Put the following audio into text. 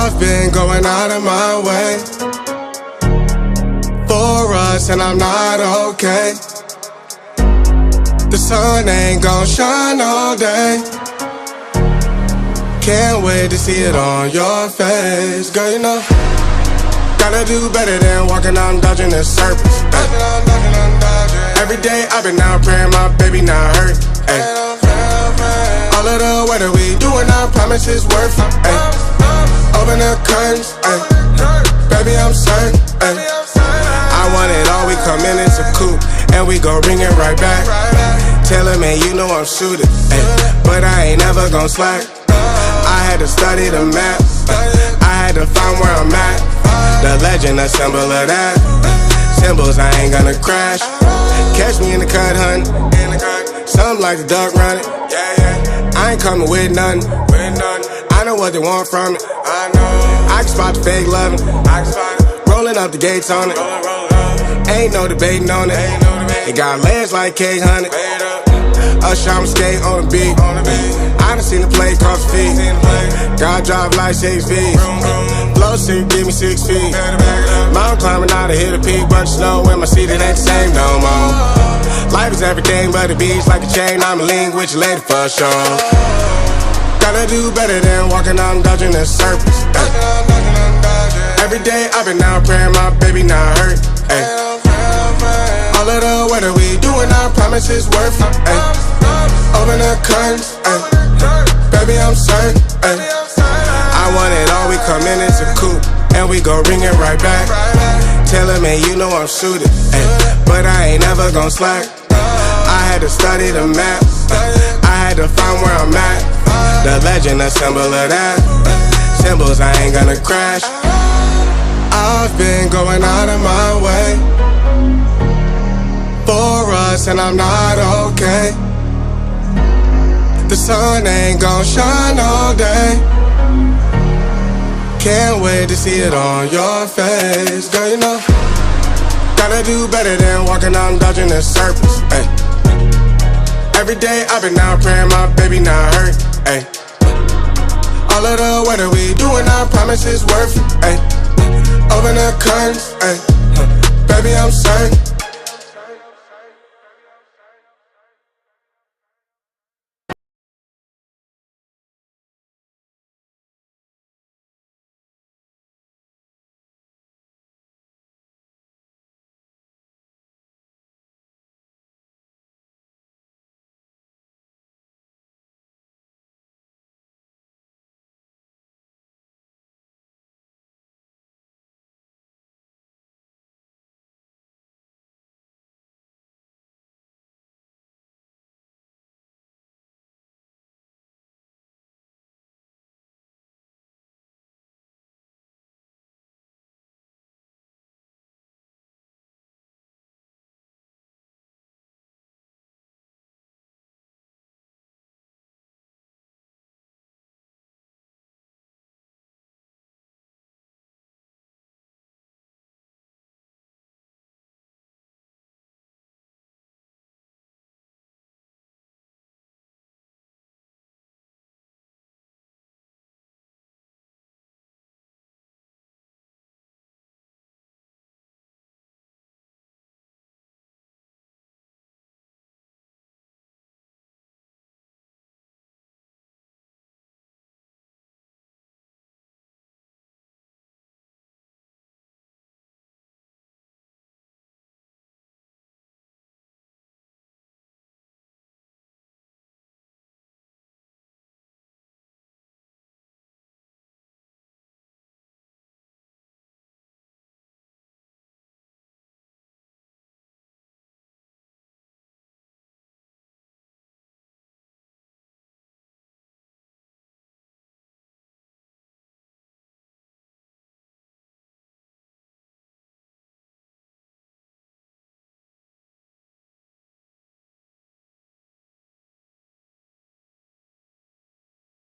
I've been going out of my way for us, and I'm not okay. The sun ain't gon' shine all day. Can't wait to see it on your face. Girl, you know, gotta do better than walking on dodging the surface. Every day I've been out praying my baby not hurt. Ay. All of the weather we doing, I promise it's worth it. Ay. Open the curtains, ay. Baby I'm certain. Ay. I want it all, we come in, it's a coupe, and we gon' bring it right back. Tell him, man, you know I'm shooting, ay. But I ain't never gon' slack. I had to study the map, I had to find where I'm at. The legend, a symbol of that. Symbols, I ain't gonna crash. Catch me in the cut, hun. Something like the duck running. I ain't coming with nothing. I know what they want from it. I can spot the fake loving. Rolling up the gates on it. Ain't no debating on it. It got legs like K-Honey. Usher, I'm skate on the beat. I done seen the play cross the feet. God drive like 6 feet. Blow sick, give me 6 feet. Mountain climbing out to hit a peak, bunch of snow in my seat, it ain't the same no more. Life is everything but a beach, like a chain, I'm a link with your lady for sure. Gotta do better than walking on dodging the surface. Every day I've been out praying my baby not hurt. Ay. All of the weather we doing, I promise it's worth it. Ay. Open the curtains, ay. Baby I'm certain. Ay. I want it all, we come in, it's a coupe, and we gon' bring it right back. Tell him, man, you know I'm shooting, ay. But I ain't never gon' slack. I had to study the map, I had to find where I'm at. The legend, a symbol of that. Symbols, I ain't gonna crash. I've been going out of my way for us, and I'm not okay. The sun ain't gon' shine all day. Can't wait to see it on your face. Girl, you know, gotta do better than walking on dodging the surface. Ay. Every day I've been out praying my baby not hurt. Ay. All of the weather we doing, I promise it's worth it. Ay. Open the curtains, ay. Baby I'm certain.